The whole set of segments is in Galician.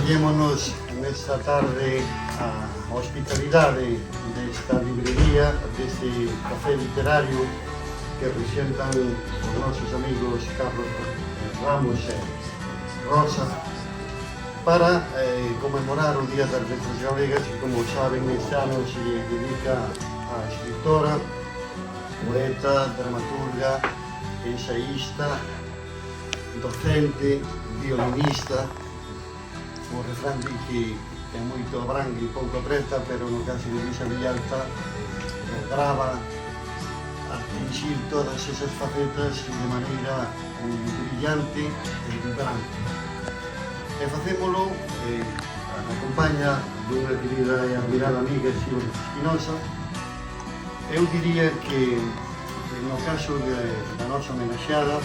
Acollémonos nesta tarde a hospitalidade desta librería, deste café literario que presentan os nosos amigos Carlos Ramos e Rosa para conmemorar o Día das Letras Galegas, que, como saben, este ano se dedica á escritora, poeta, dramaturga, ensaísta, docente, violinista. O refrán di que é moito abrangue e pouco apreta, pero no caso de Luisa Villalta grava a atingir todas esas facetas de maneira brillante e vibrante. E facémolo na compañía dunha querida e admirada amiga, Silvia Espinosa. Eu diría que no caso da nosa homenaxeada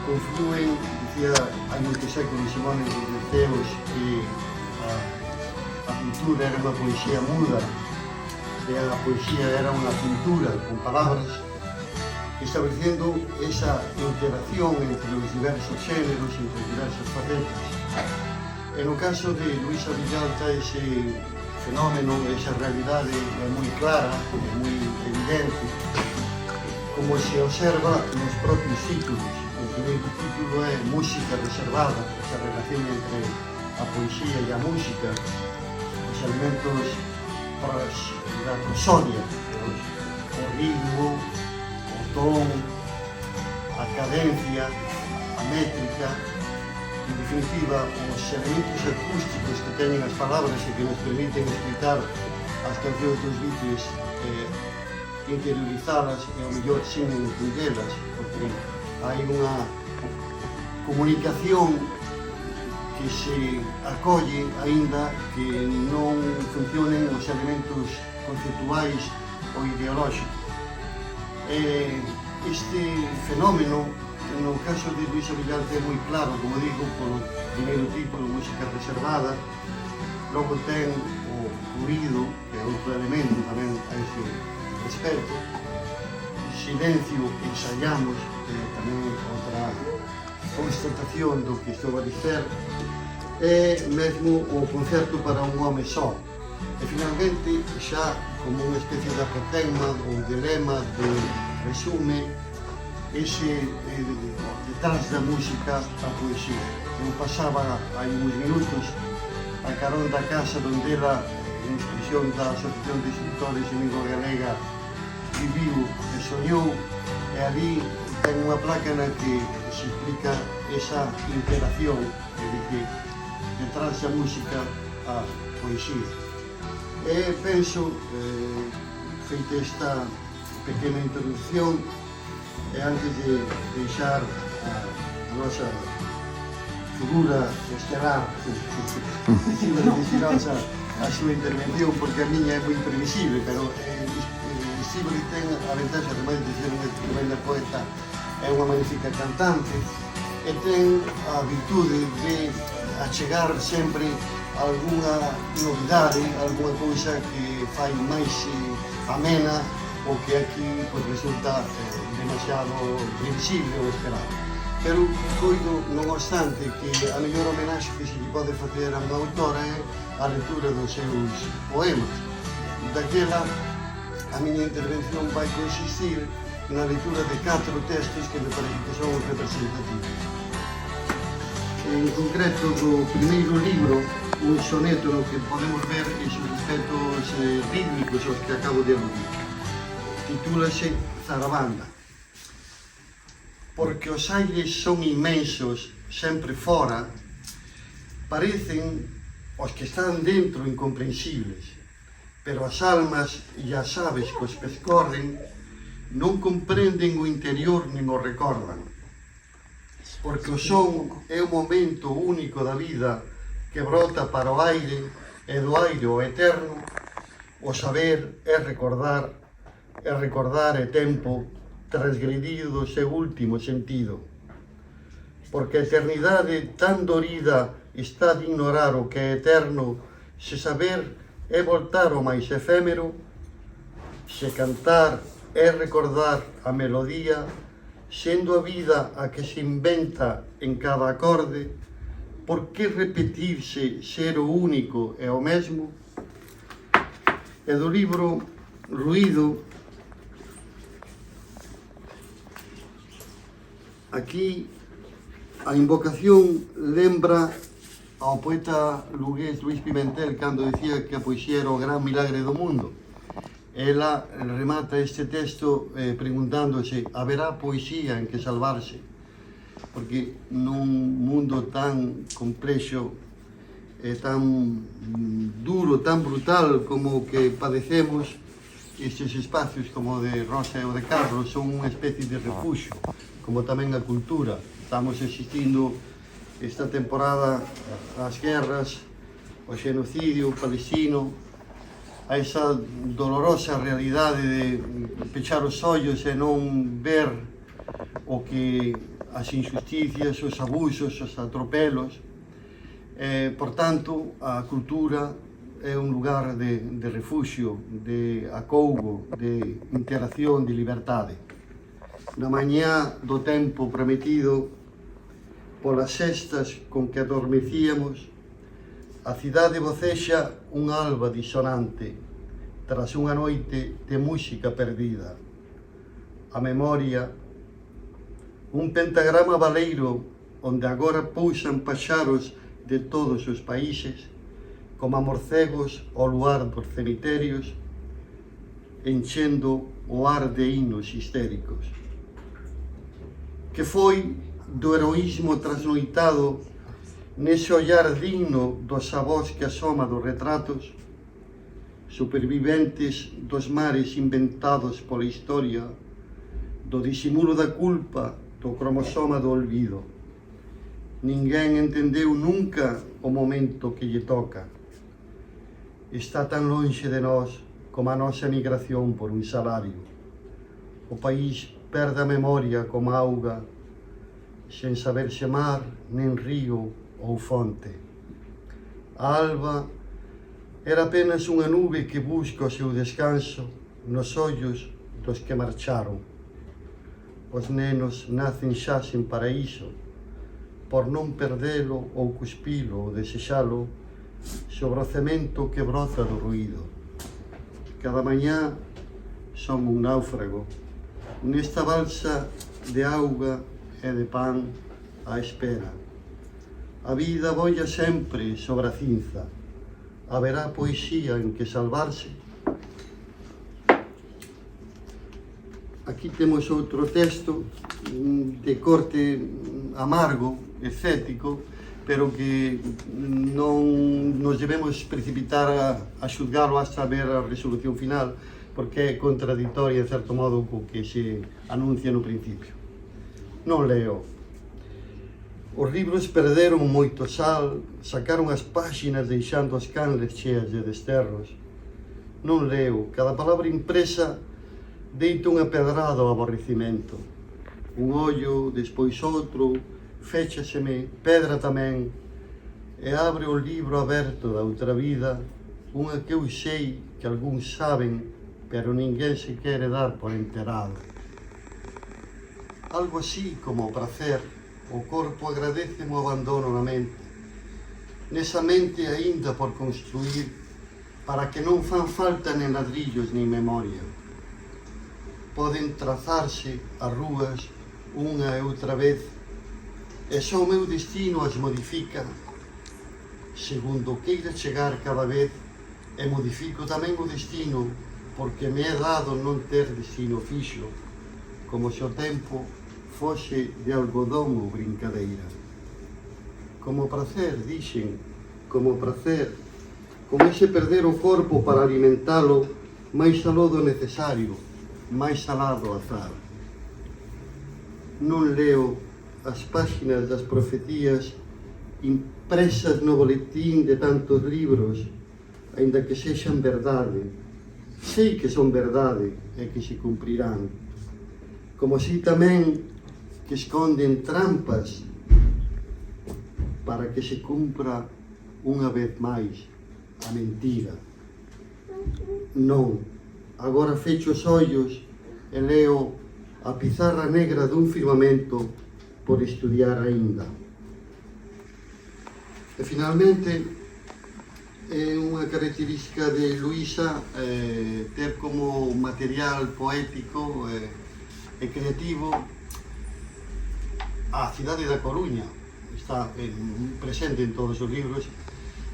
confluen, dicía hai moitos séculos Simone de Ceos, que a pintura era unha poesía muda e a poesía era unha pintura con palabras, estableciendo esa interacción entre os diversos xéneros, entre os diversos facetas. E no caso de Luisa Villalta, ese fenómeno, esa realidade é moi clara, é moi evidente, como se observa nos propios títulos. O primeiro título é Música Reservada, esa relación entre a poesía e a música, os elementos da prosodia, o ritmo, o ton, a cadencia, a métrica, en definitiva, os elementos acústicos que teñen as palabras e que nos permiten explicar as cancións dos Beatles, interiorizadas e ao mellor sin entendelas, porque hai unha comunicación que se acolle aínda que non funcionen os elementos conceptuais ou ideolóxicos. Este fenómeno, no caso de Luisa Villalta, é moi claro, como digo, polo primeiro título, Música Reservada. Logo ten o ruído, que é outro elemento tamén a ese respecto. Silencio que ensaiamos, que é tamén outra constatación do que estou a dizer, e mesmo o concerto para un home só. E finalmente, xa como unha especie de apotegma ou de lema de resume ese detrás da música a poesía. Eu pasaba hai uns minutos a carón da casa onde ela, en expresión da Asociación de Escritores de Língua Galega, viviu e soñou, e ali ten unha placa na que se explica esa interacción de que detrás da música a poesía. E penso, feita esta pequena introducción, e antes de deixar a nosa figura estelar de Silvia Espinosa a súa intervención, porque a miña é moi previsible, pero Silvia ten a ventaxa, ademais de ser unha tremenda poeta, é unha magnífica cantante e ten a virtude de achegar sempre algunha novidade, algunha cousa que fai máis amena o que aquí resulta demasiado previsible ou esperado. Pero coido, non obstante, que a mellor homenaxe que se lle pode facer a unha autora é a lectura dos seus poemas. Daquela, a miña intervención vai consistir na lectura de 4 textos que me parece que son os representativos. En concreto, do primeiro libro, un soneto no que podemos ver esos aspectos rítmicos aos que acabo de aludir. Titúlase Zarabanda. Porque os aires son inmensos, sempre fora, parecen os que están dentro incomprensibles, pero as almas e as aves que os pescorren non comprenden o interior nin o recordan. Porque o son é o momento único da vida que brota para o aire e do aire o eterno. O saber é recordar, e recordar é tempo transgredido do seu último sentido. Porque a eternidade tan dorida está de ignorar o que é eterno, se saber é voltar ao máis efémero, se cantar é recordar a melodía, sendo a vida a que se inventa en cada acorde, por que repetirse ser o único e o mesmo? E do libro Ruído, aquí a invocación lembra ao poeta lugués Luís Pimentel cando decía que a poesía era o gran milagre do mundo. Ela remata este texto preguntándose: haberá poesía en que salvarse? Porque nun mundo tan complexo e tan duro, tan brutal como o que padecemos, estes espacios como o de Rosa e o de Carlos son unha especie de refuxio, como tamén a cultura. Estamos asistindo esta temporada ás guerras, ao xenocidio palestino, a esa dolorosa realidade de pechar os ollos e non ver o que as injusticias, os abusos, os atropelos. Por tanto, a cultura é un lugar de refuxio, de acougo, de interacción, de liberdade. Na mañá do tempo prometido, polas sestas con que adormecíamos, a cidade vocexa un alba disonante tras unha noite de música perdida. A memoria, un pentagrama baleiro onde agora pousan paxaros de todos os países, como morcegos ao luar dos cemiterios, enchendo o ar de hinos histéricos. Que foi do heroísmo trasnoitado nese ollar digno dos avós que asoma dos retratos, superviventes dos mares inventados pola historia, do disimulo da culpa, do cromosoma do olvido. Ninguén entendeu nunca o momento que lle toca. Está tan lonxe de nós como a nosa migración por un salario. O país perde a memoria como a auga, sen saberse mar, nen río ou fonte. A alba era apenas unha nube que busca o seu descanso nos ollos dos que marcharon. Os nenos nacen xa sen paraíso, por non perdelo ou cuspilo ou desexalo sobre o cemento que broza do ruído. Cada mañá son un náufrago nesta balsa de auga e de pan á espera. A vida bolla sempre sobre a cinza. Haberá poesía en que salvarse? Aquí temos outro texto de corte amargo, escéptico, pero que non nos debemos precipitar a xulgalo hasta ver a resolución final, porque é contradictoria, en certo modo, co que se anuncia no principio. Non leo. Os libros perderon moito sal, sacaron as páxinas deixando as canles cheas de desterros. Non leo. Cada palabra impresa deita unha pedrada ao aborrecimento. Un ollo, despois outro, féchaseme, pedra tamén, e abre o libro aberto da outra vida, unha que eu sei que algúns saben, pero ninguén se quere dar por enterado. Algo así como o prazer, o corpo agradece o abandono na mente. Nesa mente aínda por construir, para que non fan falta nen ladrillos nin memoria. Poden trazarse as rúas unha e outra vez, e só o meu destino as modifica segundo queira chegar cada vez, e modifico tamén o destino porque me é dado non ter destino fixo, como se o tempo fose de algodón ou brincadeira. Como prazer, dixen, como prazer, como ese perder o corpo para alimentalo máis aló do necesario, máis alá do azar. Non leo as páxinas das profecías impresas no boletín de tantos libros, aínda que sexan verdade. Sei que son verdade e que se cumprirán. Como sei tamén que esconden trampas para que se cumpra unha vez máis a mentira. Non, agora fecho os ollos e leo a pizarra negra dun firmamento por estudiar aínda. E finalmente é unha característica de Luísa ter como material poético e creativo a cidade da Coruña. Está presente en todos os libros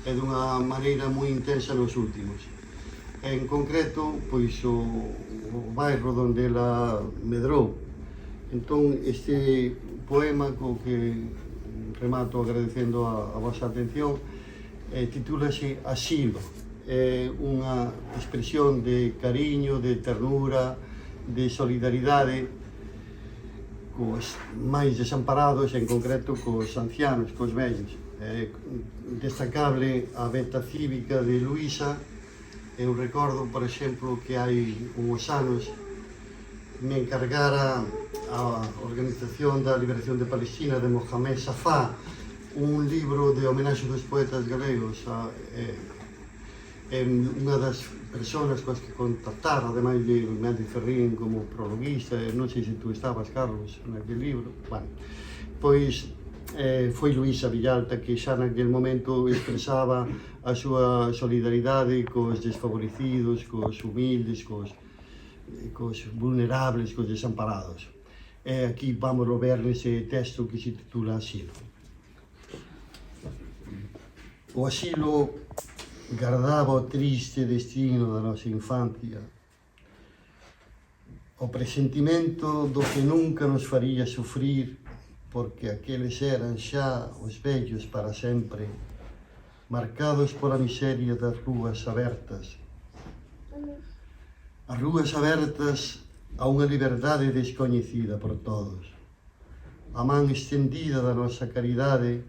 e dunha maneira moi intensa nos últimos. En concreto, pois o bairro onde ela medrou. Entón, este poema co que remato agradecendo a vosa atención titúlase Asilo. É unha expresión de cariño, de ternura, de solidaridade cos máis desamparados, en concreto cos ancianos, cos vellos. É destacable a veta cívica de Luísa. Eu recordo, por exemplo, que hai uns anos me encargara a Organización da Liberación de Palestina de Mohamed Safá un libro de homenaxe dos poetas galegos. É unha das persoas coas que contactar, ademais de Mendy Ferrín como prologuista, non sei se tú estabas, Carlos, naquele libro. Bueno, pois foi Luísa Villalta que xa naquele momento expresaba a súa solidaridade cos desfavorecidos, cos humildes, cos vulnerables, cos desamparados. E aquí vamos a ver nese texto que se titula Asilo. O asilo gardaba o triste destino da nosa infancia, o presentimento do que nunca nos faría sufrir, porque aqueles eran xa os vellos para sempre, marcados pola miseria das rúas abertas. As rúas abertas a unha liberdade descoñecida por todos. A man estendida da nosa caridade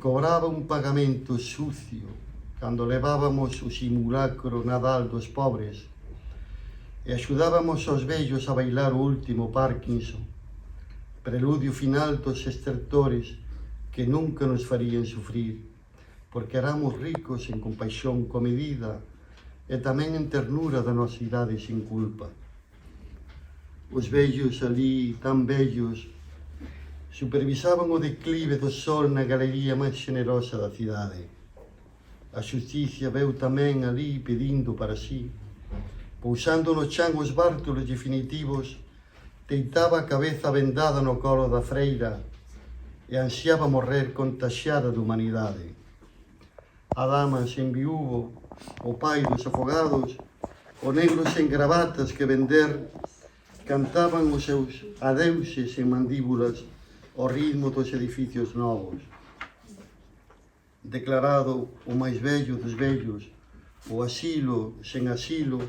cobraba un pagamento sucio cando levábamos o simulacro Nadal dos pobres e axudábamos aos vellos a bailar o último Parkinson, preludio final dos estertores que nunca nos farían sufrir, porque éramos ricos en compaixón comedida e tamén en ternura da nosa idade sin culpa. Os vellos ali, tan vellos, supervisaban o declive do sol na galería máis xenerosa da cidade. A xusticia veu tamén ali pedindo para sí. Pousando no chan os bártulos definitivos, deitaba a cabeza vendada no colo da freira e ansiaba morrer contaxiada de humanidade. A dama sen viúvo, o pai dos afogados, o negro sen gravatas que vender, cantaban os seus adeuses en mandíbulas ao ritmo dos edificios novos. Declarado o máis vello dos vellos, o asilo sen asilo,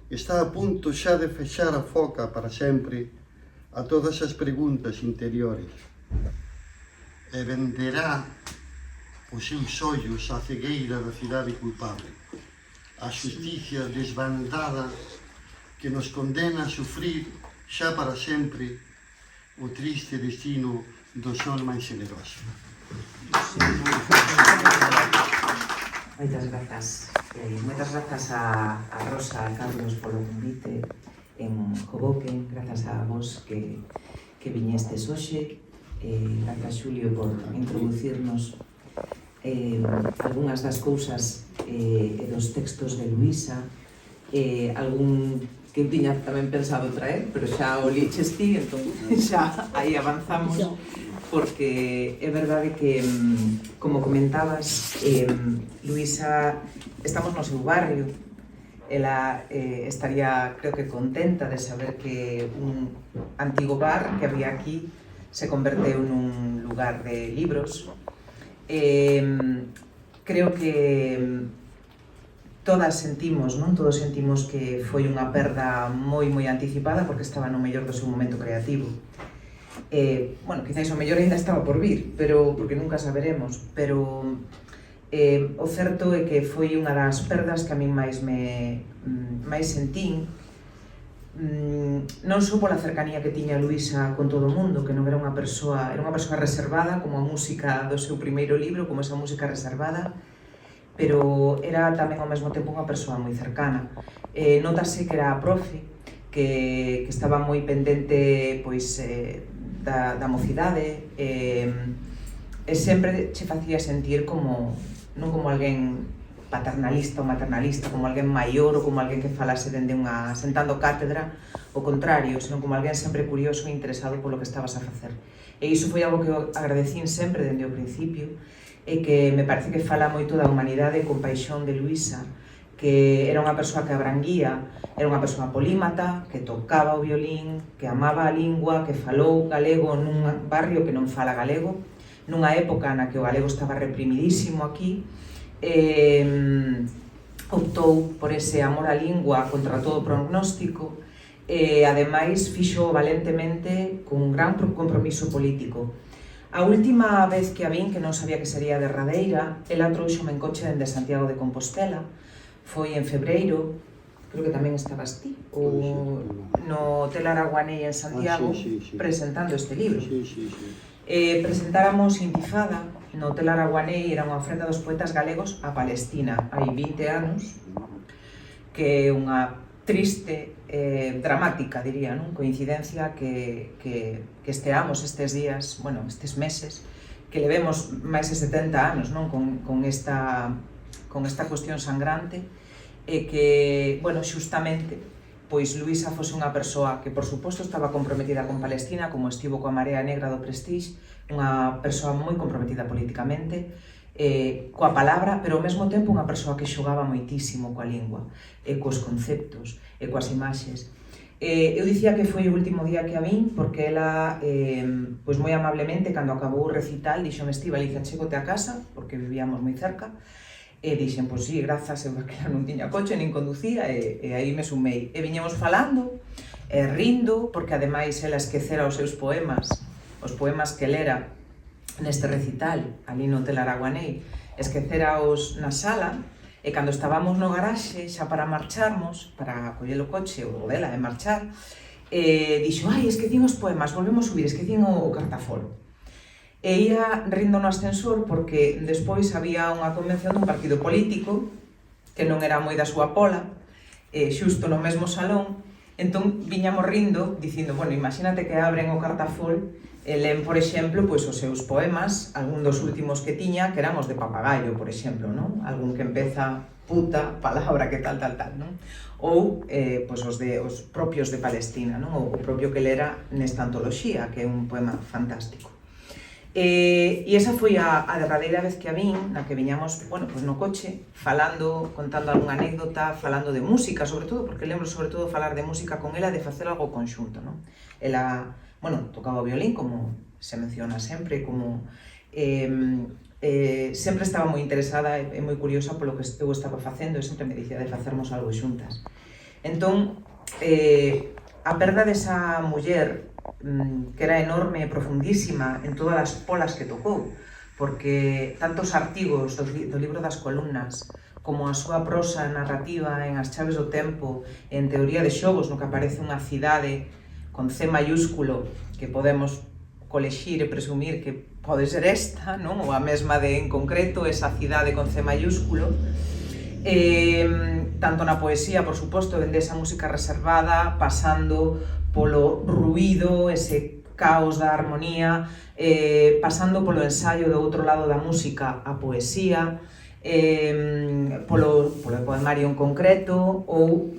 está a punto xa de fechar a foca para sempre a todas as preguntas interiores. E venderá os seus ollos á cegueira da cidade culpable, a xusticia desbandada que nos condena a sufrir xa para sempre o triste destino do sol máis generoso. Moitas grazas. Moitas grazas a Rosa, a Carlos polo convite en Hoboken, grazas a vos que viñestes hoxe, grazas Xulio por introducirnos algunhas das cousas e dos textos de Luísa, algún que eu tiña tamén pensado traer, pero xa o liches ti, entón xa aí avanzamos, porque é verdade que, como comentabas, Luísa, estamos no seu barrio, ela estaría, creo que, contenta de saber que un antigo bar que había aquí se converteu nun lugar de libros. Creo que todas sentimos, non? Todos sentimos que foi unha perda moi anticipada porque estaba no mellor do seu momento creativo. Bueno, quizás o mellor ainda estaba por vir, pero porque nunca saberemos, pero o certo é que foi unha das perdas que a min máis sentín, non só pola cercanía que tiña Luísa con todo o mundo, que non era unha persoa reservada, como a música do seu primeiro libro, como esa música reservada, pero era tamén ao mesmo tempo unha persoa moi cercana. Notase que era a profe, que estaba moi pendente pois da mocidade, sempre che facía sentir como, non como alguén paternalista ou maternalista, como alguén maior ou como alguén que falase dende unha sentando cátedra, o contrario, senón como alguén sempre curioso e interesado polo que estabas a facer. E iso foi algo que eu agradecín sempre dende o principio, e que me parece que fala moito da humanidade con paixón de Luisa, que era unha persoa que abranguía, era unha persoa polímata, que tocaba o violín, que amaba a lingua, que falou galego nun barrio que non fala galego, nunha época na que o galego estaba reprimidísimo aquí, optou por ese amor á lingua contra todo prognóstico, e ademais fixo valentemente con un gran compromiso político. A última vez que a vin, que non sabía que sería derradeira, ela trouxome en coche dende Santiago de Compostela, foi en febreiro, creo que tamén estabas ti, no Hotel Araguanei en Santiago, presentando este libro. Presentáramos Intifada no Hotel Araguanei, era unha ofrenda dos poetas galegos a Palestina, hai 20 anos, que é unha triste, dramática, diría, non? Coincidencia que esteamos estes días, bueno, estes meses, que levemos máis de 70 anos, non? Con esta cuestión sangrante, e que, bueno, xustamente, pois Luisa fose unha persoa que, por suposto, estaba comprometida con Palestina, como estivo coa Marea Negra do Prestige, unha persoa moi comprometida políticamente, coa palabra, pero ao mesmo tempo unha persoa que xogaba moitísimo coa lingua, e cos conceptos, e coas imaxes. Eu dicía que foi o último día que a vin, porque ela, pois moi amablemente, cando acabou o recital, dixome: Estíbaliz, achégote a casa, porque vivíamos moi cerca, e dixen, pois sí, grazas, eu daquela non tiña coche, nin conducía, e aí me sumei. E viñemos falando, rindo, porque ademais ela esquecera os seus poemas, os poemas que lera neste recital, ali no Hotel Araguanei, esqueceraos na sala, e cando estábamos no garaxe, xa para marcharmos, para coller o coche, o dela, e marchar, dixo: ai, esquecín os poemas, volvemos subir, esquecín o cartafolo. E ia rindo no ascensor porque despois había unha convención dun partido político que non era moi da súa pola, xusto no mesmo salón, entón viñamos rindo dicindo, bueno, imagínate que abren o cartafol e leen, por exemplo, pois os seus poemas, algún dos últimos que tiña, que eran os de Papagayo, por exemplo, non? Algún que empeza puta, palabra, que tal, non? Ou pois os propios de Palestina, non? O propio que lera nesta antoloxía, que é un poema fantástico. E esa foi a derradeira vez que a vin, na que viñamos, bueno, pois no coche, falando, contando algunha anécdota, falando de música, sobre todo, porque lembro sobre todo falar de música con ela, de facer algo conxunto, non? Ela, bueno, tocaba o violín, como se menciona sempre, como sempre estaba moi interesada e moi curiosa polo que eu estaba facendo, e sempre me dicía de facermos algo xuntas. Entón, a perda desa muller, que era enorme e profundísima en todas as polas que tocou, porque tantos artigos do libro das columnas, como a súa prosa narrativa en As chaves do tempo, en Teoría de xogos, no que aparece unha cidade con C mayúsculo, que podemos colexir e presumir que pode ser esta, non? Ou a mesma de, en concreto, esa cidade con C mayúsculo. Tanto na poesía, por suposto, dende esa música reservada, pasando polo ruído, ese caos da armonía, pasando polo ensaio do outro lado da música, a poesía, polo poemario en concreto, ou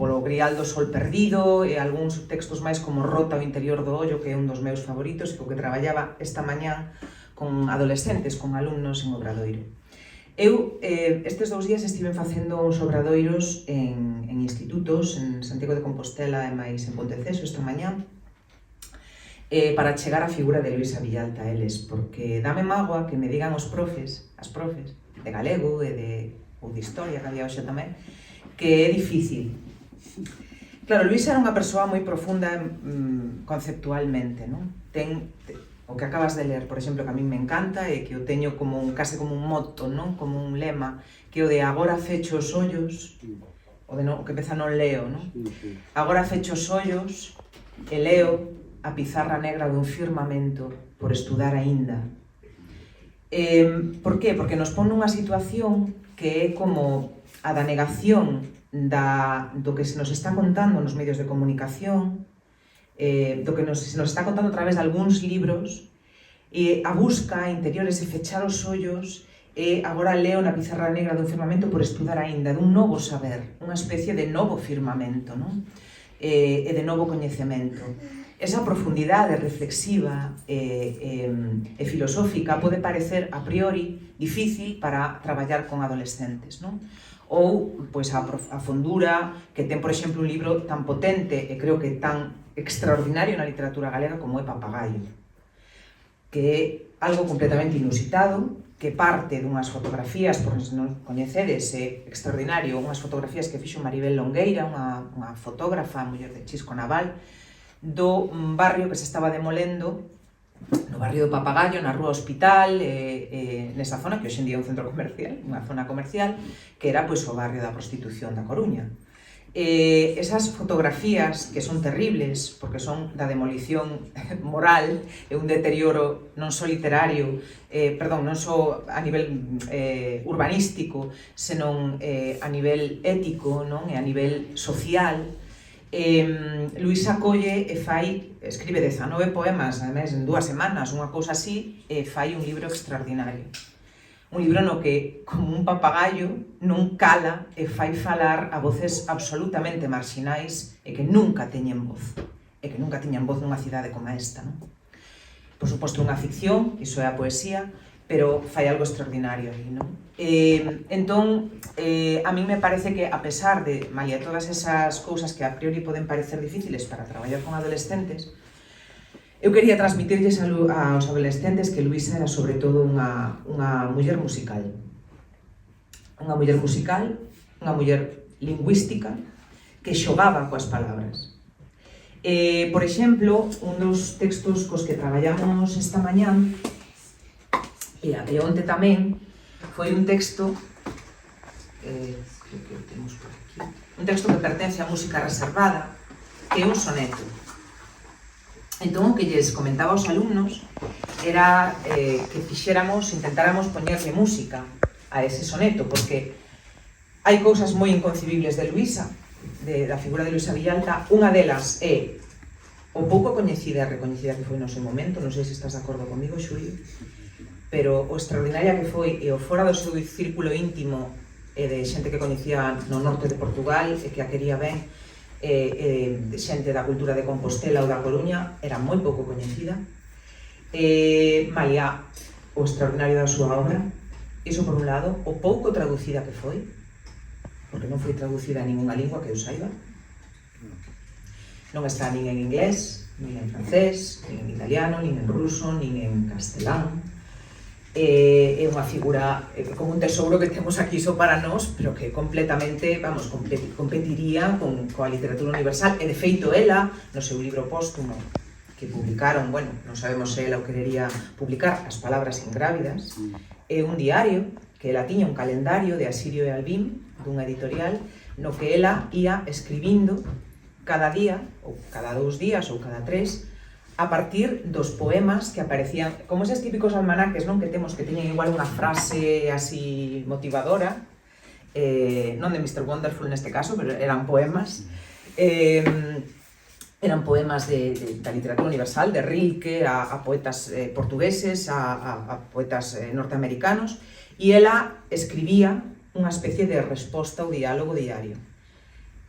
polo Grial do Sol Perdido, e algúns textos máis como Rota o interior do ollo, que é un dos meus favoritos, e co que traballaba esta mañá con adolescentes, con alumnos en Obradoiro. Eu estes 2 días estive facendo uns obradoiros en institutos, en Santiago de Compostela e máis en Ponteceso esta mañá, para chegar á figura de Luisa Villalta a eles, porque dame mágoa que me digan as profes de galego e ou de historia, que había hoxe tamén, que é difícil. Claro, Luisa era unha persoa moi profunda conceptualmente, non? Ten o que acabas de ler, por exemplo, que a min me encanta e que o teño como case como un motto, non? Como un lema, que o de agora fecho os ollos, o que empeza non leo, non? Agora fecho os ollos e leo a pizarra negra dun firmamento por estudar aínda. Por qué? Porque nos pon nunha situación que é como a da negación do que se nos está contando nos medios de comunicación, do que se nos está contando a través de algúns libros, e a busca interiores e fechar os ollos, e agora leo na pizarra negra dun firmamento por estudar aínda, dun novo saber, unha especie de novo firmamento, non? E de novo coñecemento. Esa profundidade reflexiva e filosófica pode parecer a priori difícil para traballar con adolescentes, non? Ou pois, a fondura que ten, por exemplo, un libro tan potente e creo que tan extraordinario na literatura galega como é Papagaio, que é algo completamente inusitado, que parte dunhas fotografías, por se non coñecedes, é extraordinario, unhas fotografías que fixo Maribel Longueira, unha fotógrafa, muller de Chisco Naval, do barrio que se estaba demolendo, no barrio do Papagaio, na Rúa Hospital, nesa zona que hoxe en día é un centro comercial, unha zona comercial, que era pois, o barrio da prostitución da Coruña. Esas fotografías que son terribles porque son da demolición moral e un deterioro non só literario, non só a nivel urbanístico, senón a nivel ético, non? E a nivel social. Luisa colle e escribe 19 poemas, además, en 2 semanas, unha cousa así, e fai un libro extraordinario. Un libro no que, como un papagaio, non cala e fai falar a voces absolutamente marxinais e que nunca teñen voz. E que nunca teñen voz nunha cidade como esta, non? Por suposto, unha ficción, iso é a poesía, pero fai algo extraordinario aí, non? Entón, a mí me parece que, a pesar de, malia todas esas cousas que a priori poden parecer difíciles para traballar con adolescentes, eu quería transmitirlles aos adolescentes que Luisa era sobre todo unha muller musical. Unha muller musical, unha muller lingüística, que xogaba coas palabras. Por exemplo, un dos textos cos que traballamos esta mañán, e onte tamén, foi un texto, creo que o temos por aquí, un texto que pertence á música reservada, que é un soneto. Entón, o que lles comentaba aos alumnos era que intentáramos poñerle música a ese soneto, porque hai cousas moi inconcibibles de Luisa, da figura de Luisa Villalta. Unha delas é o pouco coñecida e recoñecida que foi no seu momento, non sei se estás de acordo comigo, Xulio, pero o extraordinaria que foi e o fora do seu círculo íntimo e de xente que coñecía no norte de Portugal e que a quería ben, xente da cultura de Compostela ou da Coruña, era moi pouco coñecida. Malia o extraordinario da súa obra, iso por un lado, o pouco traducida que foi, porque non foi traducida en ninguna lingua que eu saiba, non está nin en inglés, nin en francés, nin en italiano, nin en ruso, nin en castelán. É unha figura como un tesouro que temos aquí só para nós, pero que completamente, competiría coa literatura universal. E de feito ela, no seu libro póstumo que publicaron, non sabemos se ela o querería publicar, As palabras ingrávidas, é un diario que ela tiña, un calendario de Asirio e Albín, dunha editorial, no que ela ia escribindo cada día, ou cada 2 días, ou cada 3, a partir dos poemas que aparecían, como eses típicos almanaques, non, que temos, que teñen igual unha frase así motivadora, non de Mr. Wonderful neste caso, pero eran poemas, da literatura universal, de Rilke, a poetas portugueses, a poetas norteamericanos, e ela escribía unha especie de resposta ao diálogo diario.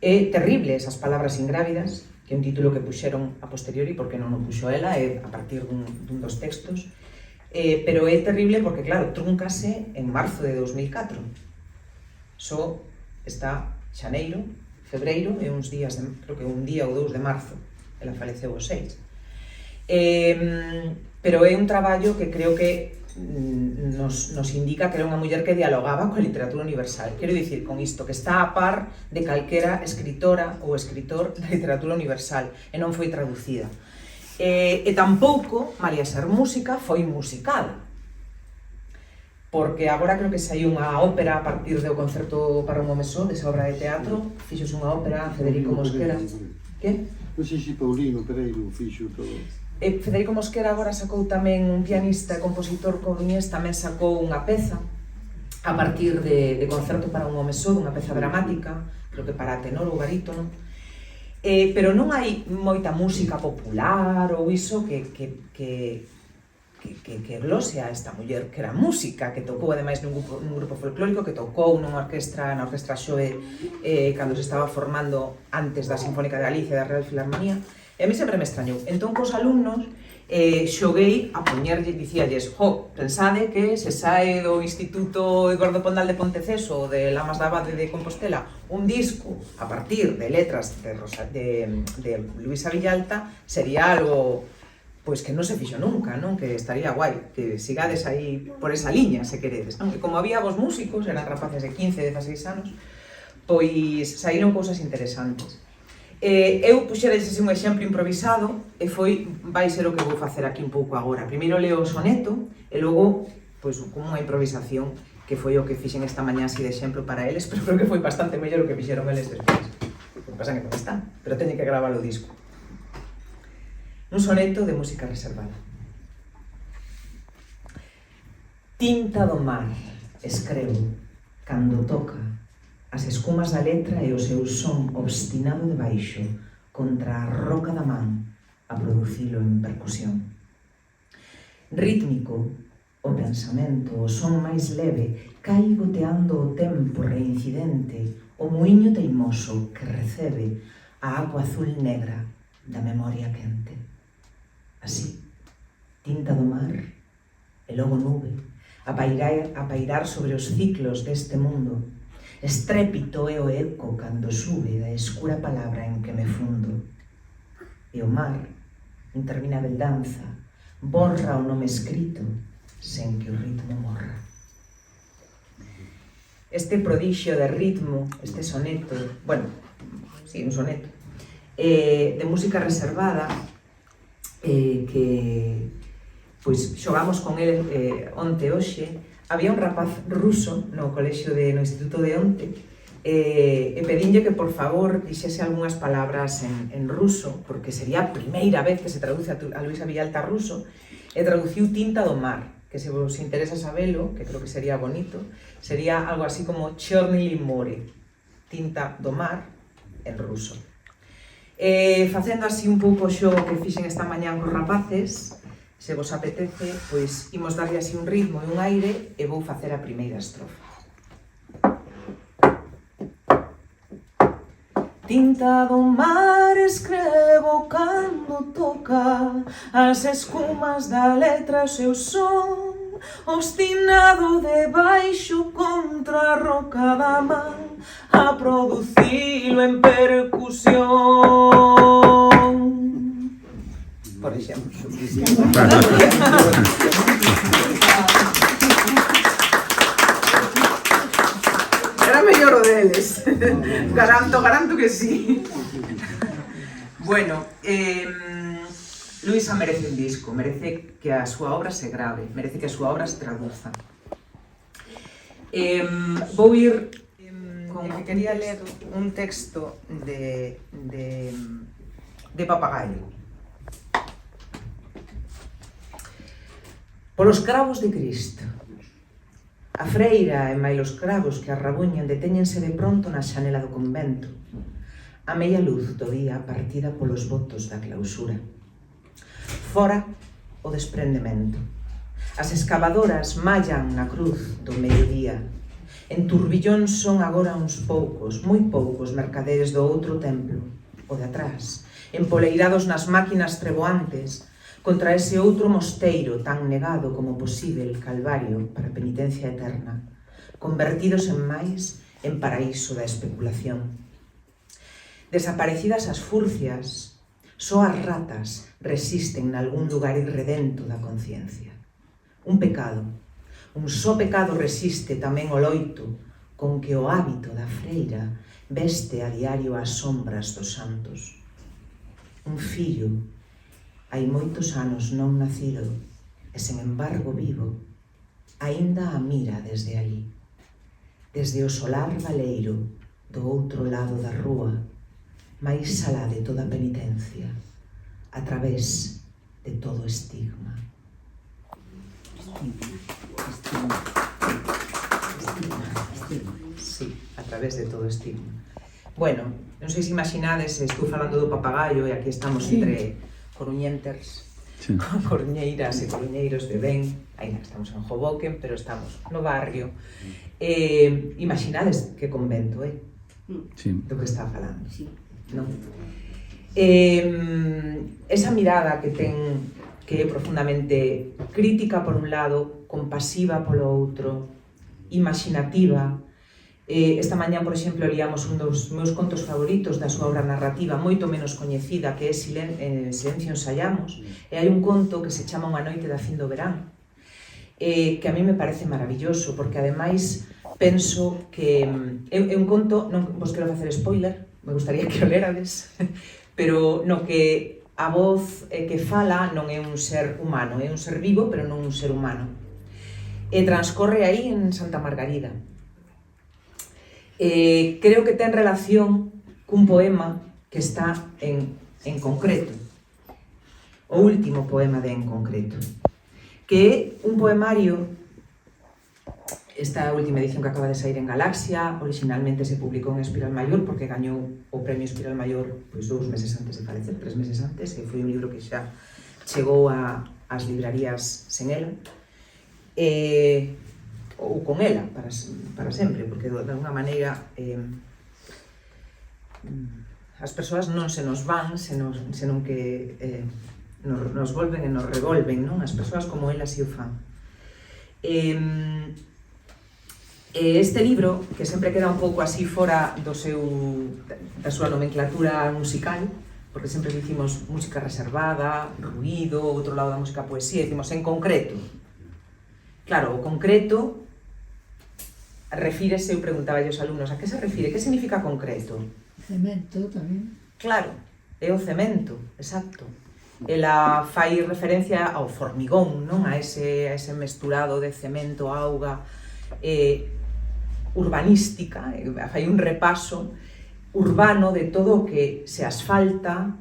É terrible esas palabras ingrávidas, que é un título que puxeron a posteriori, porque non o puxo ela, é a partir dun dos textos, pero é terrible porque, claro, trúncase en marzo de 2004. Só está xaneiro, febreiro e uns días, creo que un día ou 2 de marzo, ela faleceu o 6. Pero é un traballo que creo que nos indica que era unha muller que dialogaba coa literatura universal. Quero dicir con isto, que está a par de calquera escritora ou escritor da literatura universal e non foi traducida. E tampouco, malia ser música, foi musicada. Porque agora creo que saiu unha ópera a partir do concerto para un home só, desa obra de teatro, fixos unha ópera, Federico Mosquera. Que? Non sei se Paulino Pereiro fixo todo. Federico Mosquera agora sacou tamén, un pianista e compositor coruñés, tamén sacou unha peza a partir de concerto para un home só, unha peza dramática, creo que para tenor ou barítono, pero non hai moita música popular ou iso que que glose a esta muller que era música, que tocou ademais nun grupo folclórico, que tocou na orquestra Xoe cando se estaba formando antes da Sinfónica de Galicia e da Real Filarmonía, e a mí sempre me extrañou. Entón, cos alumnos, xoguei a poñerlle, dicíalles, pensade que se sae do Instituto Eduardo Pondal de Ponteceso ou de Lamas da Abade de Compostela un disco a partir de letras de Luisa Villalta, sería algo pois que non se fixo nunca, non? Que estaría guai, que sigades aí por esa liña, se queredes, non? Que como había vos músicos, eran rapaces de 15, 16 anos, pois saíron cousas interesantes. Eu puxeredes un exemplo improvisado e vai ser o que vou facer aquí un pouco agora. Primeiro leo o soneto e logo, pois, como unha improvisación que foi o que fixen esta mañá así de exemplo para eles, pero creo que foi bastante mellor o que fixeron eles despois. O que pasa que non están, pero teñen que gravar o disco. Un soneto de música reservada. Tinta do mar, escrevo, cando toca, as escumas da letra e o seu son obstinado debaixo contra a roca da man a producilo en percusión. Rítmico, o pensamento, o son máis leve, cai goteando o tempo reincidente, o muiño teimoso que recebe a agua azul negra da memoria quente. Así, tinta do mar e logo nube, a pairar sobre os ciclos deste mundo. Estrépito é o eco cando sube da escura palabra en que me fundo. E o mar, interminável danza, borra o nome escrito sen que o ritmo morra. Este prodixio de ritmo, este soneto, bueno, sí, un soneto, de música reservada, que pois xogamos con el onte hoxe. Había un rapaz ruso no colexio no Instituto de Onte e pedinlle que por favor dixese algunhas palabras en ruso, porque sería a primeira vez que se traduce a Luisa Villalta ruso, e traduciu Tinta do mar, que se vos interesa sabelo, que creo que sería bonito, sería algo así como Chernili more, tinta do mar en ruso. Facendo así un pouco o xogo que fixen esta mañán cos rapaces, se vos apetece, pois imos darlle así un ritmo e un aire e vou facer a primeira estrofa. Tinta do mar escrevo cando toca as escumas da letra o seu son, obstinado debaixo contra a roca da man a producilo en percusión. Por exemplo. Era mellor o deles. Garanto que sí. Bueno, Luisa merece un disco, merece que a súa obra se grave, merece que a súa obra se traduza. Vou ir con que quería ler un texto de Papagaio. Polos cravos de Cristo. A freira e mailos cravos que arrabuñan detéñense de pronto na xanela do convento, a meia luz do día partida polos votos da clausura. Fora, o desprendemento. As escavadoras mallan na cruz do mediodía. En turbillón son agora uns poucos, moi poucos mercaderes do outro templo, o de atrás, empoleirados nas máquinas treboantes, contra ese outro mosteiro tan negado como posíbel calvario para penitencia eterna, convertidos en máis en paraíso da especulación. Desaparecidas as furcias, só as ratas resisten nalgún lugar irredento da conciencia. Un pecado, un só pecado resiste tamén o loito con que o hábito da freira veste a diario as sombras dos santos. Un fillo, hai moitos anos non nacido, e sen embargo vivo, aínda a mira desde ali, desde o solar valeiro do outro lado da rúa, máis alá de toda penitencia, a través de todo estigma. Sí, a través de todo estigma. Bueno, non sei se imaginades, estou falando do Papagaio e aquí estamos entre coruñenters. coruñeiras e coruñeiros de ben, ainda estamos en Hoboken, pero estamos no barrio. Imaginades que convento, do que está falando, non? Esa mirada que ten, que é profundamente crítica por un lado, compasiva polo outro, imaginativa. Esta mañá, por exemplo, liamos un dos meus contos favoritos da súa obra narrativa, moito menos coñecida, que é Silencio ensaiamos, e hai un conto que se chama Unha noite da fin do verán, que a mí me parece maravilloso, porque ademais penso que é un conto, non vos quero facer spoiler, me gustaría que o lerades, pero no que a voz que fala non é un ser humano, é un ser vivo, pero non un ser humano. E transcorre aí en Santa Margarida. Creo que ten relación cun poema que está en concreto, o último poema de En concreto, que é un poemario, esta última edición que acaba de sair en Galaxia, originalmente se publicou en Espiral Maior porque gañou o premio Espiral Maior 2 meses antes de falecer, 3 meses antes, e foi un libro que xa chegou ás librarías sen ela, ou con ela para sempre, porque de alguna maneira as persoas non se nos van, senón que nos volven e nos revolven, non? As persoas como ela si o fan. Este libro, que sempre queda un pouco así fora da súa nomenclatura musical, porque sempre dicimos música reservada, ruído, outro lado da música poesía, dicimos en concreto. Claro, o concreto refírese, eu preguntaba aos alumnos, a que se refire? Que significa concreto? Cemento tamén. Claro, é o cemento, exacto. Ela fai referencia ao formigón, non? A ese mesturado de cemento, auga, urbanística, fai un repaso urbano de todo o que se asfalta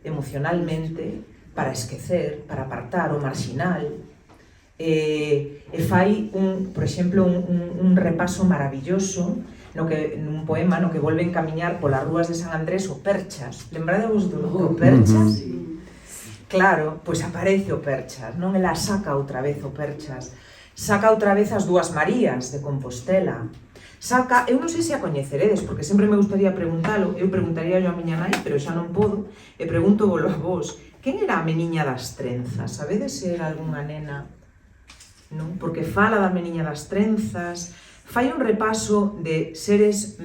emocionalmente para esquecer, para apartar o marxinal, e fai, por exemplo, un repaso maravilloso nun poema no que volven camiñar polas rúas de San Andrés o Perchas. Lembradevos do Perchas? Claro, pois aparece o Perchas, non? Ela saca outra vez o Perchas, saca outra vez as Dúas Marías de Compostela, saca, eu non sei se a coñeceredes, porque sempre me gustaría preguntalo, eu preguntaría yo a miña nai, pero xa non podo, e pregunto volo a vos, quen era a meniña das trenzas? Sabedes se era algunha nena? Non? Porque fala da meniña das trenzas, fai un repaso de seres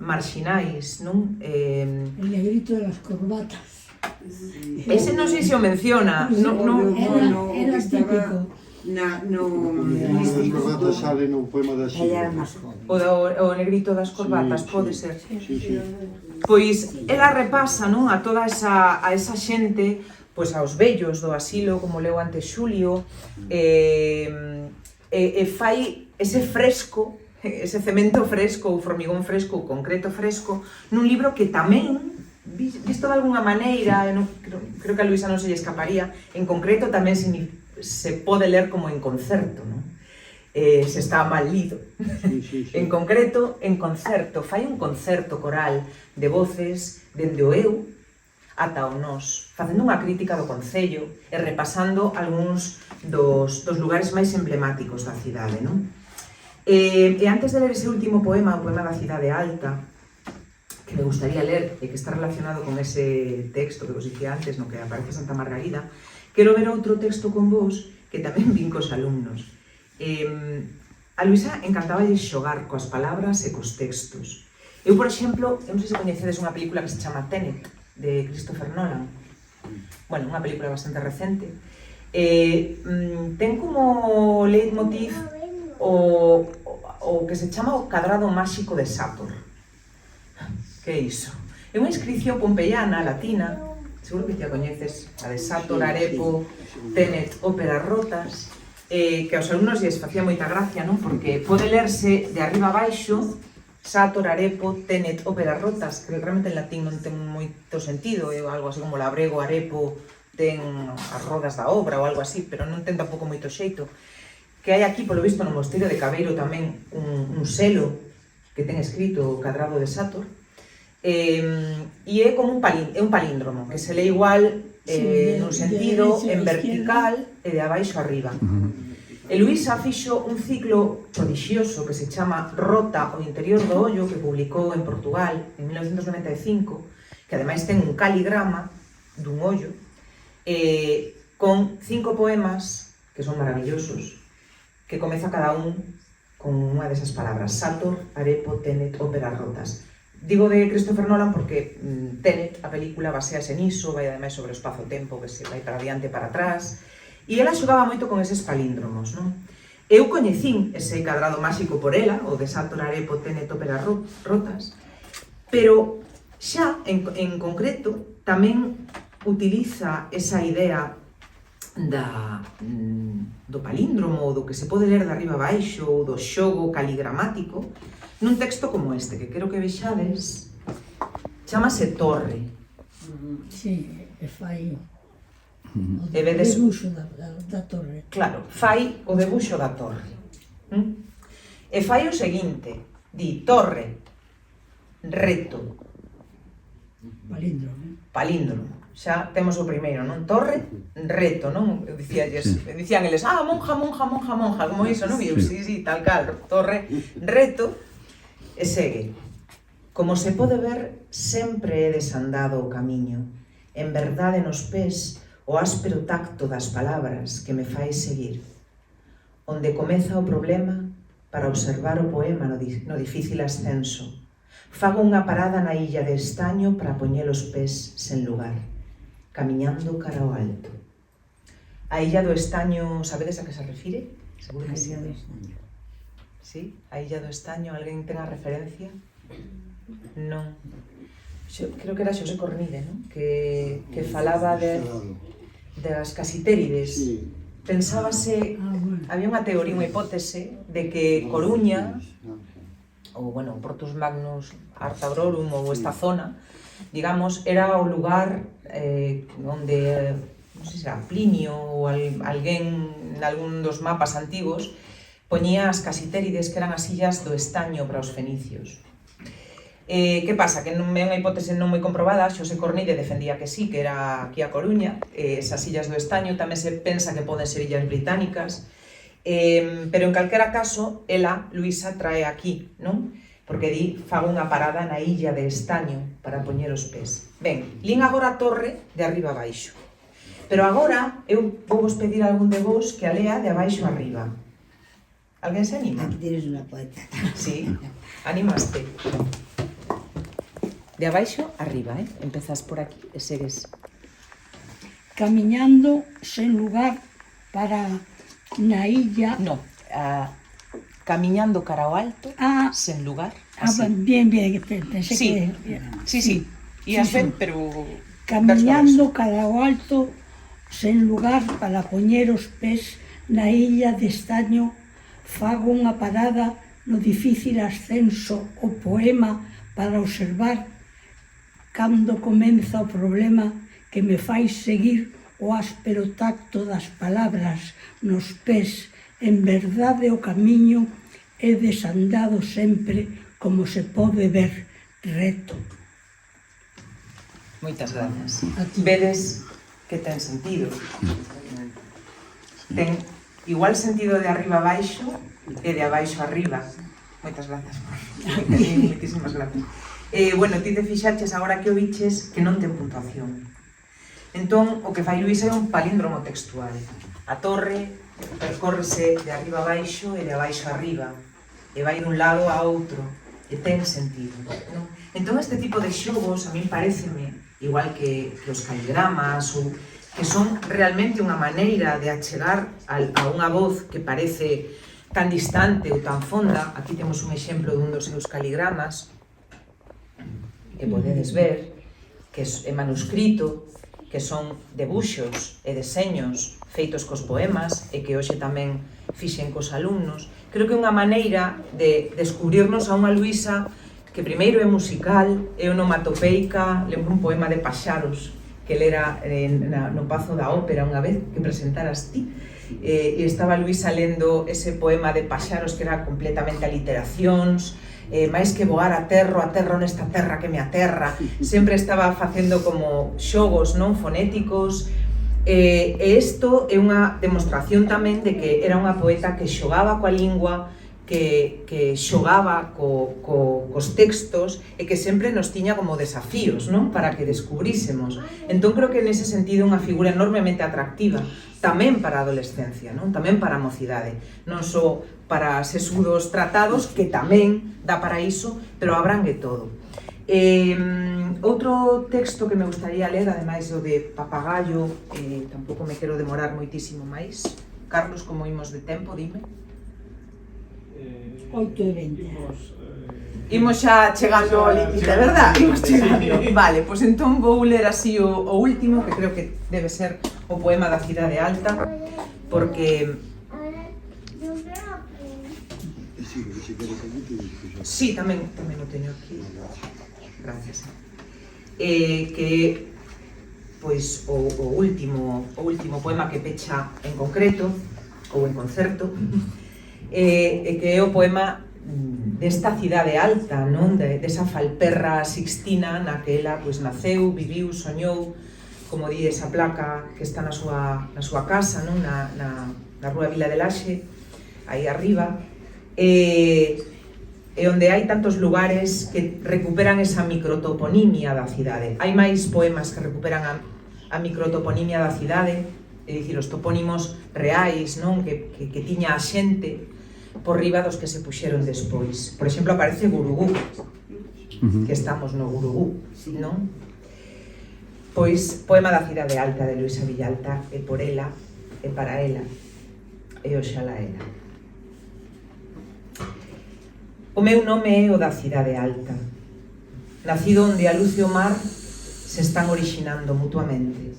marxinais, non? El negrito de las corbatas. Ese non sei se o menciona, Era típico. As corbatas sale no poema da Xina. O negrito das corbatas, pode ser. Sí. Pois ela repasa, non, a toda esa xente, pois aos vellos do asilo, como leu antes Xulio, e fai ese fresco, ese cemento fresco, ou formigón fresco, ou concreto fresco, nun libro que tamén, visto de alguna maneira, creo que a Luisa non se lle escaparía, en concreto tamén se pode ler como en concerto, non? Se está mal lido. Sí. En concreto, en concerto, fai un concerto coral de voces dende o eu ata o nós, facendo unha crítica do concello e repasando algúns dos lugares máis emblemáticos da cidade, non? E antes de ler ese último poema, o poema da Cidade Alta, que me gustaría ler e que está relacionado con ese texto que vos dicía antes, no que aparece Santa Margarida, quero ver outro texto con vos que tamén vin cos alumnos. A Luisa encantaballe xogar coas palabras e cos textos. Eu, por exemplo, non sei se coñecedes unha película que se chama Tenet, de Christopher Nolan. Bueno, unha película bastante recente. Ten como leitmotiv o que se chama o cadrado máxico de Sator. Que é iso? É unha inscripción pompeiana, latina, seguro que ti a coñeces, a de Sator, Arepo, Tenet, óperas rotas, que aos alumnos lles facía moita gracia, non? Porque pode lerse de arriba a baixo, Sator, Arepo, Tenet, óperas rotas, que realmente en latín non ten moito sentido, é algo así como labrego, Arepo, ten as rodas da obra ou algo así, pero non ten tampouco moito xeito. Que hai aquí, polo visto, no mosteiro de Cabeiro tamén un selo que ten escrito o cadrado de Sator, e é como un palíndromo, que se lee igual nun sentido, en vertical e de abaixo arriba. E Luisa fixo un ciclo prodixioso que se chama Rota o interior do ollo, que publicou en Portugal en 1995, que ademais ten un caligrama dun ollo, con 5 poemas que son maravillosos, que comeza cada un con unha desas palabras: Sator, Arepo, Tenet, óperas rotas. Digo de Christopher Nolan porque Tenet, a película, basease niso, vai ademais sobre o espazo-tempo, que se vai para adiante e para atrás, e ela xogaba moito con eses palíndromos, non? Eu coñecín ese cadrado máxico por ela, o de Sator, Arepo, Tenet, óperas rotas, pero xa, en concreto, tamén utiliza esa idea do palíndromo, do que se pode ler de arriba a baixo, ou do xogo caligramático, nun texto como este, que quero que vexades, chamase Torre. Sí, e fai o E vedes- debuxo da torre. Claro, fai o debuxo da torre. E fai o seguinte, di torre, reto, palíndromo. Xa temos o primeiro, non? Torre, reto, non? Dicían eles, monja, como iso, non? E eu, sí, tal cal, torre, reto, e segue. Como se pode ver, sempre é desandado o camiño, en verdade nos pés, o áspero tacto das palabras que me fai seguir. Onde comeza o problema para observar o poema no difícil ascenso. Fago unha parada na illa de estaño para poñer os pés sen lugar, camiñando cara ao alto. A illa do estaño, sabedes a que se refire? Seguro que sí. Sí? A illa do estaño, alguén ten a referencia? Non. Creo que era Xosé Cornide, non? Que falaba das casitérides. Pensábase, había unha teoría, unha hipótese de que Coruña, ou, bueno, Portus Magnus Artabrorum, ou esta zona, digamos, era o lugar onde, non sei se era Plinio ou alguén nalgún dos mapas antigos, poñía as casitérides, que eran as illas do estaño para os fenicios. Que pasa? Que non é unha hipótese non moi comprobada. Xosé Cornide defendía que sí, que era aquí a Coruña. Esas illas do estaño tamén se pensa que poden ser illas británicas, pero en calquera caso, ela, Luisa, trae aquí, non? Porque di, fago unha parada na illa de estaño para poñer os pés. Ben, lín agora a torre de arriba a baixo. Pero agora eu vou vos pedir a algún de vos que a lea de abaixo a arriba. Alguén se anima? Aquí tienes una poeta. Sí, animaste. De abaixo arriba, empezas por aquí e segues. Camiñando sen lugar para na illa. No, camiñando cara ao alto, sen lugar, así. Bien, pensé Sí. que... Sí, ías ben, pero... Camiñando cara ao alto sen lugar para poñer os pés na illa de estaño, fago unha parada no difícil ascenso o poema para observar cando comeza o problema que me fai seguir o áspero tacto das palabras nos pés. En verdade o camiño é desandado sempre, como se pode ver, reto. Moitas gracias. Aquí. Vedes que ten sentido. Ten igual sentido de arriba a baixo e de abaixo a arriba. Moitas gracias. Moitísimas gracias. Bueno, ti te fixaches agora que o viches que non ten puntuación. Entón, o que fai Luisa é un palíndromo textual. A torre percórrese de arriba a baixo e de abaixo a arriba, e vai dun lado a outro, e ten sentido, non? Entón, este tipo de xogos a min pareceme, igual que os caligramas, ou que son realmente unha maneira de achegar a unha voz que parece tan distante ou tan fonda. Aquí temos un exemplo dun dos seus caligramas, que podedes ver, que é manuscrito, que son debuxos e deseños feitos cos poemas e que hoxe tamén fixen cos alumnos. Creo que é unha maneira de descubrirnos a unha Luisa que primeiro é musical, é onomatopeica. Lembro un poema de Paxaros que lera no Pazo da Ópera unha vez que presentaras ti, e estaba Luisa lendo ese poema de Paxaros que era completamente aliteracións, máis que voar aterro nesta terra que me aterra, sempre estaba facendo como xogos non fonéticos, e isto é unha demostración tamén de que era unha poeta que xogaba coa lingua, que xogaba cos textos e que sempre nos tiña como desafíos, non? Para que descubrísemos. Entón creo que nese sentido é unha figura enormemente atractiva tamén para a adolescencia, non? Tamén para a mocidade, non só para sesudos tratados, que tamén dá para iso, pero abrangue todo. Outro texto que me gustaría ler, ademais do de Papagayo, tampouco me quero demorar moitísimo máis. Carlos, como imos de tempo, dime? 8:20. Imos xa chegando ao límite, verdad? Imos chegando. Vale, pois entón vou ler así o último, que creo que debe ser o poema da Cidade Alta, porque... Sí, tamén o teño aquí. Gracias. Que, pois, o último poema que pecha en concreto, ou en concerto, que é o poema desta cidade alta, non? Desa falperra sixtina na que ela pois, naceu, viviu, soñou, como di esa placa que está na súa casa, non? Na rúa Vila de Laxe, aí arriba, e onde hai tantos lugares que recuperan esa microtoponimia da cidade. Hai máis poemas que recuperan a microtoponimia da cidade, é dicir, os topónimos reais, non? Que tiña a xente por riba dos que se puxeron despois. Por exemplo, aparece Gurugú, que estamos no Gurugú, non? Pois, poema da Cidade Alta de Luisa Villalta, e por ela, e para ela, e oxalá ela. O meu nome é o da Cidade Alta, nacido onde a luz e o mar se están orixinando mutuamente.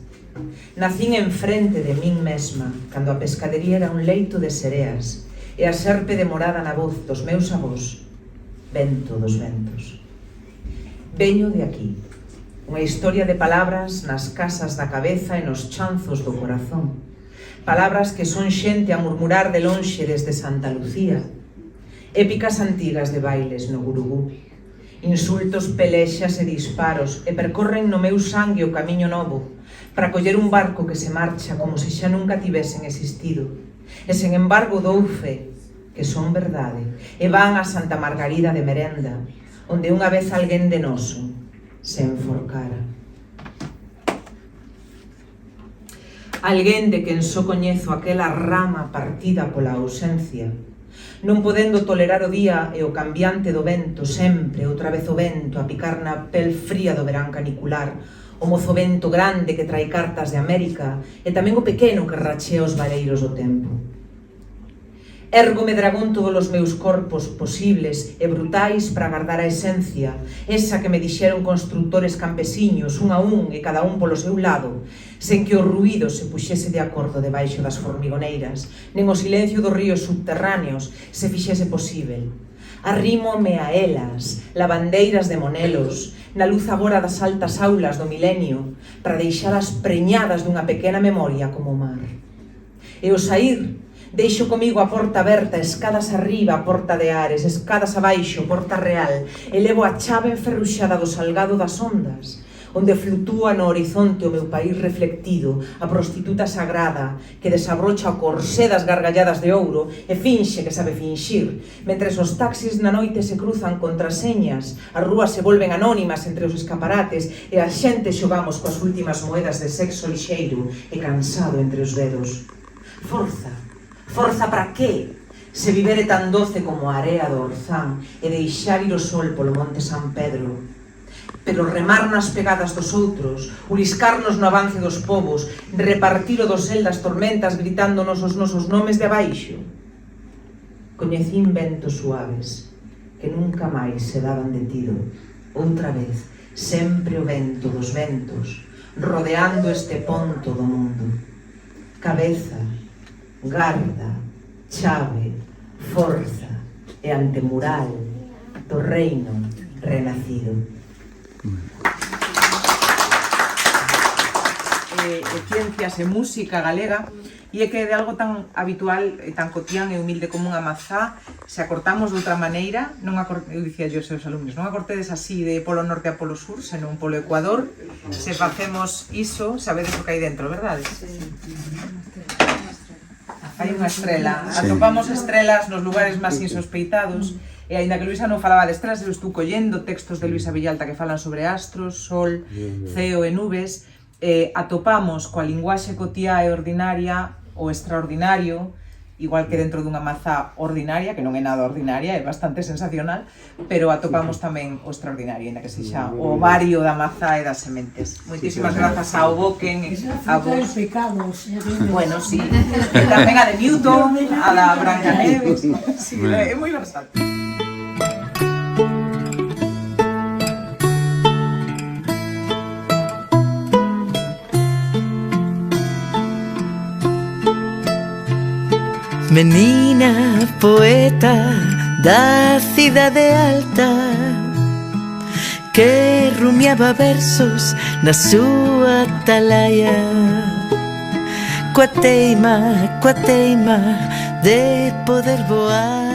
Nacín en frente de min mesma, cando a pescadería era un leito de sereas, e a serpe demorada na voz dos meus avós, vento dos ventos. Veño de aquí, unha historia de palabras nas casas da cabeza e nos chanzos do corazón. Palabras que son xente a murmurar de lonxe desde Santa Lucía, épicas antigas de bailes no Gurugú, insultos, pelexas e disparos, e percorren no meu sangue o camiño novo, para coller un barco que se marcha como se xa nunca tivesen existido. E, sen embargo, dou fe que son verdade, e van a Santa Margarida de Merenda, onde unha vez alguén de noso se enforcara. Alguén de quen só coñezo aquela rama partida pola ausencia, non podendo tolerar o día e o cambiante do vento, sempre outra vez o vento a picar na pel fría do verán canicular, o mozo vento grande que trae cartas de América e tamén o pequeno que rachea os valeiros do tempo. Érgome dragón todos os meus corpos posibles e brutais para guardar a esencia, esa que me dixeron constructores campesiños, un a un e cada un polo seu lado, sen que o ruído se puxese de acordo debaixo das formigoneiras, nen o silencio dos ríos subterráneos se fixese posível. Arrímome a elas, lavandeiras de monelos, na luz agora das altas aulas do milenio, para deixalas preñadas dunha pequena memoria como o mar. E ao saír, deixo comigo a porta aberta, escadas arriba, a porta de Ares, escadas abaixo, porta real, e levo a chave enferruxada do salgado das ondas, onde flutúa no horizonte o meu país reflectido, a prostituta sagrada que desabrocha o corsé das gargalladas de ouro e finxe que sabe finxir, mentres os taxis na noite se cruzan contraseñas, as rúas se volven anónimas entre os escaparates e a xente xogamos coas últimas moedas de sexo lixeiro e cansado entre os dedos. Forza, forza para que? Se vivere tan doce como a area do Orzán e deixar ir o sol polo monte San Pedro, pero remar nas pegadas dos outros, uliscarnos no avance dos povos, repartir o dosel das tormentas gritándonos os nosos nomes de abaixo. Coñecín ventos suaves que nunca máis se daban detido. Outra vez, sempre o vento dos ventos, rodeando este ponto do mundo. Cabeza, garda, chave, forza e antemural do reino renacido. e ciencias e música galega, e é que de algo tan habitual, tan cotián e humilde como unha mazá, se a cortamos de outra maneira, eu dicía aos seus alumnos, non a cortedes así de polo norte a polo sur, senón polo ecuador, se facemos iso, sabedes o que hai dentro, verdade? Hai unha estrela, atopamos estrelas nos lugares máis insospeitados, e aínda que Luisa non falaba de estrelas, eu estou collendo textos de Luisa Villalta que falan sobre astros, sol, ceo e nubes, atopamos coa linguaxe cotiá e ordinaria o extraordinario, igual que dentro dunha mazá ordinaria, que non é nada ordinaria, é bastante sensacional, pero atopamos tamén o extraordinario, ainda que sexa o ovario da mazá e das sementes. Moitísimas grazas ao Boquen, a vos. Bueno, sí, e tamén a de Newton, a da Brancaneves, sí, é moi versátil. Menina poeta da cidade alta que rumiaba versos na súa atalaia, coa teima de poder voar.